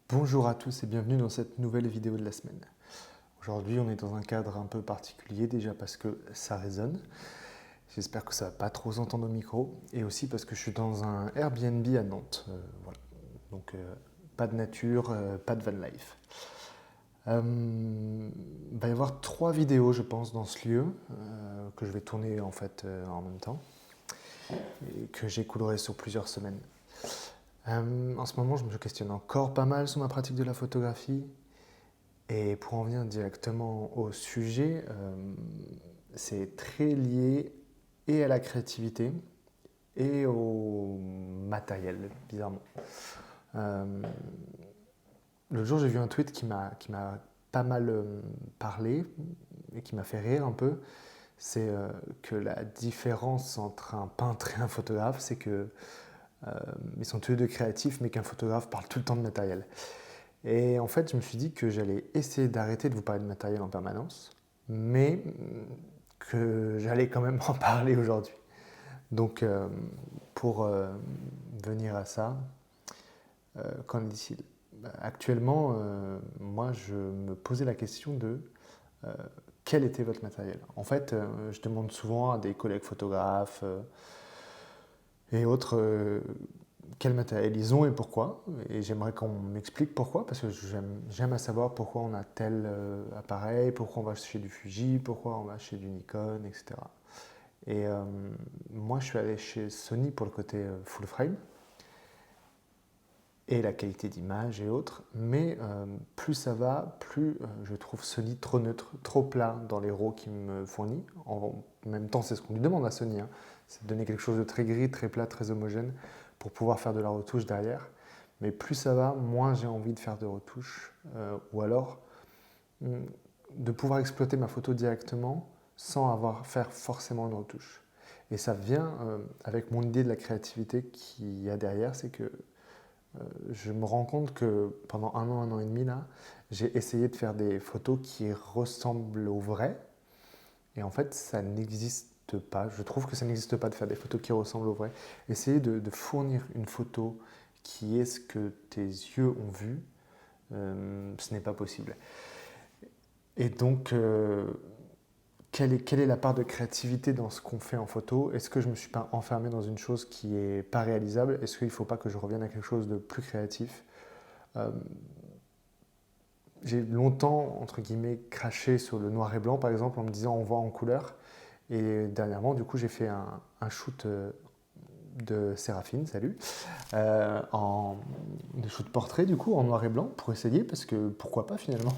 Bonjour à tous et bienvenue dans cette nouvelle vidéo de la semaine. Aujourd'hui, on est dans un cadre un peu particulier déjà parce que ça résonne. J'espère que ça va pas trop s'entendre au micro et aussi parce que je suis dans un Airbnb à Nantes. Voilà. Donc pas de nature, pas de van life. Il va y avoir 3 vidéos, je pense, dans ce lieu que je vais tourner en fait en même temps et que j'écoulerai sur plusieurs semaines. En ce moment, je me questionne encore pas mal sur ma pratique de la photographie. Et pour en venir directement au sujet, c'est très lié et à la créativité et au matériel, bizarrement. Euh, L'autre jour, j'ai vu un tweet qui m'a pas mal parlé et qui m'a fait rire un peu. C'est que la différence entre un peintre et un photographe, c'est que ils sont tous les deux créatifs, mais qu'un photographe parle tout le temps de matériel. Et en fait, je me suis dit que j'allais essayer d'arrêter de vous parler de matériel en permanence, mais que j'allais quand même en parler aujourd'hui. Donc, pour venir à ça, qu'en est-il? Actuellement, moi, je me posais la question de euh, quel était votre matériel. En fait, je demande souvent à des collègues photographes et autres quel matériel ils ont et pourquoi. Et j'aimerais qu'on m'explique pourquoi, parce que j'aime à savoir pourquoi on a tel appareil, pourquoi on va chez du Fuji, pourquoi on va chez du Nikon, etc. Et moi, je suis allé chez Sony pour le côté full frame et la qualité d'image et autres, mais plus ça va, plus je trouve Sony trop neutre, trop plat dans les RAW qu'il me fournit. En même temps, c'est ce qu'on lui demande à Sony, hein. C'est de donner quelque chose de très gris, très plat, très homogène pour pouvoir faire de la retouche derrière. Mais plus ça va, moins j'ai envie de faire de retouches, ou alors de pouvoir exploiter ma photo directement sans avoir à faire forcément une retouche. Et ça vient avec mon idée de la créativité qu'il y a derrière, c'est que je me rends compte que pendant un an et demi, là, j'ai essayé de faire des photos qui ressemblent au vrai. Et en fait, ça n'existe pas. Je trouve que ça n'existe pas de faire des photos qui ressemblent au vrai. Essayer de fournir une photo qui est ce que tes yeux ont vu, ce n'est pas possible. Et donc, quelle est la part de créativité dans ce qu'on fait en photo? Est-ce que je ne me suis pas enfermé dans une chose qui n'est pas réalisable? Est-ce qu'il ne faut pas que je revienne à quelque chose de plus créatif? Euh, J'ai longtemps, entre guillemets, craché sur le noir et blanc, par exemple, en me disant on voit en couleur. Et dernièrement, du coup, j'ai fait un shoot de Séraphine, salut, de shoot portrait, du coup, en noir et blanc, pour essayer, parce que pourquoi pas finalement,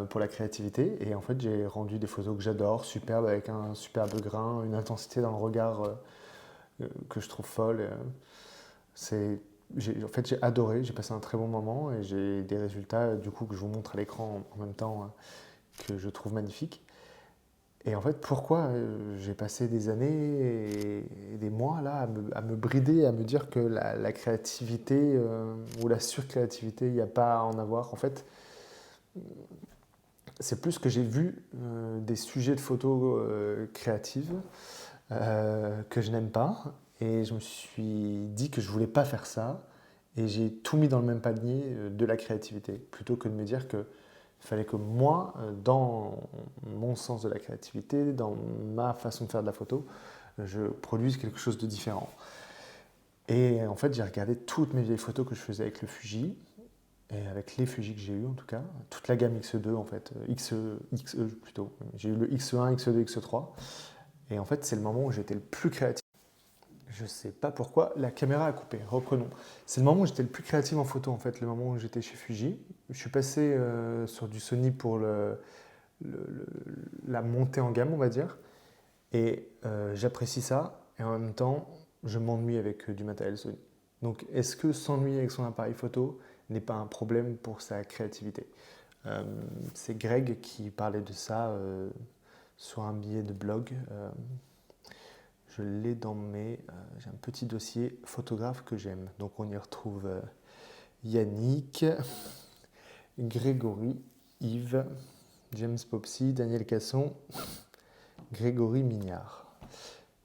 pour la créativité. Et en fait, j'ai rendu des photos que j'adore, superbes, avec un superbe grain, une intensité dans le regard que je trouve folle. C'est en fait, j'ai adoré, j'ai passé un très bon moment et j'ai des résultats du coup que je vous montre à l'écran en même temps que je trouve magnifiques. Et en fait, pourquoi j'ai passé des années et des mois là à me brider, à me dire que la créativité ou la surcréativité, il n'y a pas à en avoir. En fait, c'est plus que j'ai vu des sujets de photos créatives que je n'aime pas. Et je me suis dit que je voulais pas faire ça. Et j'ai tout mis dans le même panier de la créativité, plutôt que de me dire que il fallait que moi, dans mon sens de la créativité, dans ma façon de faire de la photo, je produise quelque chose de différent. Et en fait, j'ai regardé toutes mes vieilles photos que je faisais avec le Fuji, et avec les Fuji que j'ai eu en tout cas, toute la gamme X2 en fait, XE plutôt. J'ai eu le X1, X2, X3. Et en fait, c'est le moment où j'étais le plus créatif. Je ne sais pas pourquoi, la caméra a coupé. Reprenons. C'est le moment où j'étais le plus créatif en photo, en fait, le moment où j'étais chez Fuji. Je suis passé sur du Sony pour le- la montée en gamme, on va dire. Et j'apprécie ça. Et en même temps, je m'ennuie avec du matériel Sony. Donc, est-ce que s'ennuyer avec son appareil photo n'est pas un problème pour sa créativité? Euh, c'est Greg qui parlait de ça sur un billet de blog. Je l'ai dans mes. J'ai un petit dossier photographe que j'aime. Donc on y retrouve Yannick, Grégory, Yves, James Popsy, Daniel Casson, Grégory Mignard.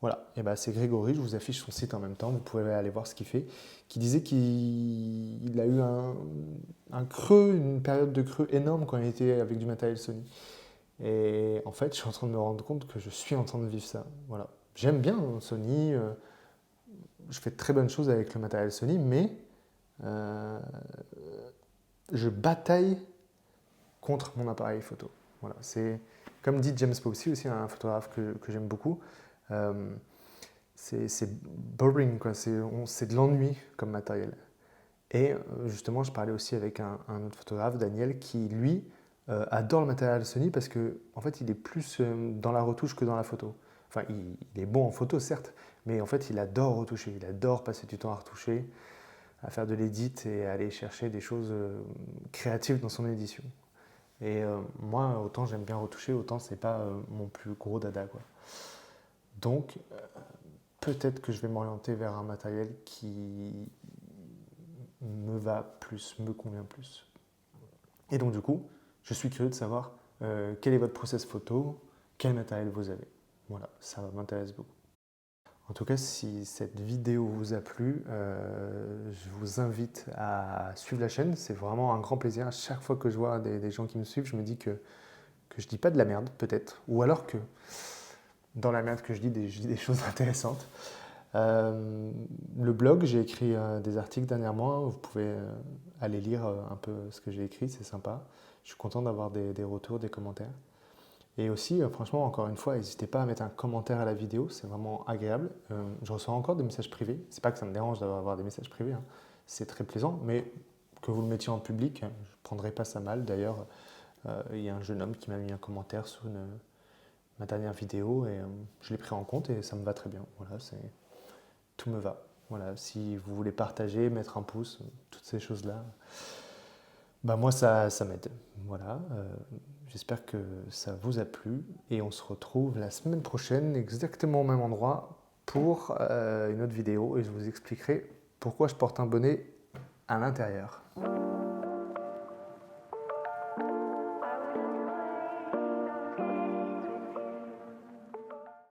Voilà, et ben, c'est Grégory, je vous affiche son site en même temps, vous pouvez aller voir ce qu'il fait, qui disait qu'il a eu un creux, une période de creux énorme quand il était avec du matériel Sony. Et en fait, je suis en train de me rendre compte que je suis en train de vivre ça. Voilà. J'aime bien Sony, je fais de très bonnes choses avec le matériel Sony, mais euh, je bataille contre mon appareil photo. Voilà, c'est comme dit James Posey aussi, un photographe que j'aime beaucoup. Euh, c'est boring, quoi. C'est de l'ennui comme matériel. Et justement, je parlais aussi avec un autre photographe, Daniel, qui lui adore le matériel Sony parce que en fait, il est plus dans la retouche que dans la photo. Enfin, il est bon en photo, certes, mais en fait, il adore retoucher. Il adore passer du temps à retoucher, à faire de l'édit et à aller chercher des choses créatives dans son édition. Et moi, autant j'aime bien retoucher, autant c'est pas mon plus gros dada, quoi. Donc, peut-être que je vais m'orienter vers un matériel qui me va plus, me convient plus. Et donc, du coup, je suis curieux de savoir quel est votre process photo, quel matériel vous avez. Voilà, ça m'intéresse beaucoup. En tout cas, si cette vidéo vous a plu, je vous invite à suivre la chaîne. C'est vraiment un grand plaisir. À chaque fois que je vois des gens qui me suivent, je me dis que je dis pas de la merde, peut-être. Ou alors que dans la merde que je dis des choses intéressantes. Le blog, j'ai écrit des articles dernièrement. Vous pouvez aller lire un peu ce que j'ai écrit, c'est sympa. Je suis content d'avoir des retours, des commentaires. Et aussi, franchement, encore une fois, n'hésitez pas à mettre un commentaire à la vidéo, c'est vraiment agréable. Je reçois encore des messages privés. C'est pas que ça me dérange d'avoir des messages privés, hein. C'est très plaisant, mais que vous le mettiez en public, je ne prendrais pas ça mal. D'ailleurs, il y a un jeune homme qui m'a mis un commentaire sous ma dernière vidéo et je l'ai pris en compte et ça me va très bien. Voilà, tout me va. Voilà, si vous voulez partager, mettre un pouce, toutes ces choses-là, bah moi ça m'aide. Voilà, j'espère que ça vous a plu et on se retrouve la semaine prochaine, exactement au même endroit, pour une autre vidéo et je vous expliquerai pourquoi je porte un bonnet à l'intérieur.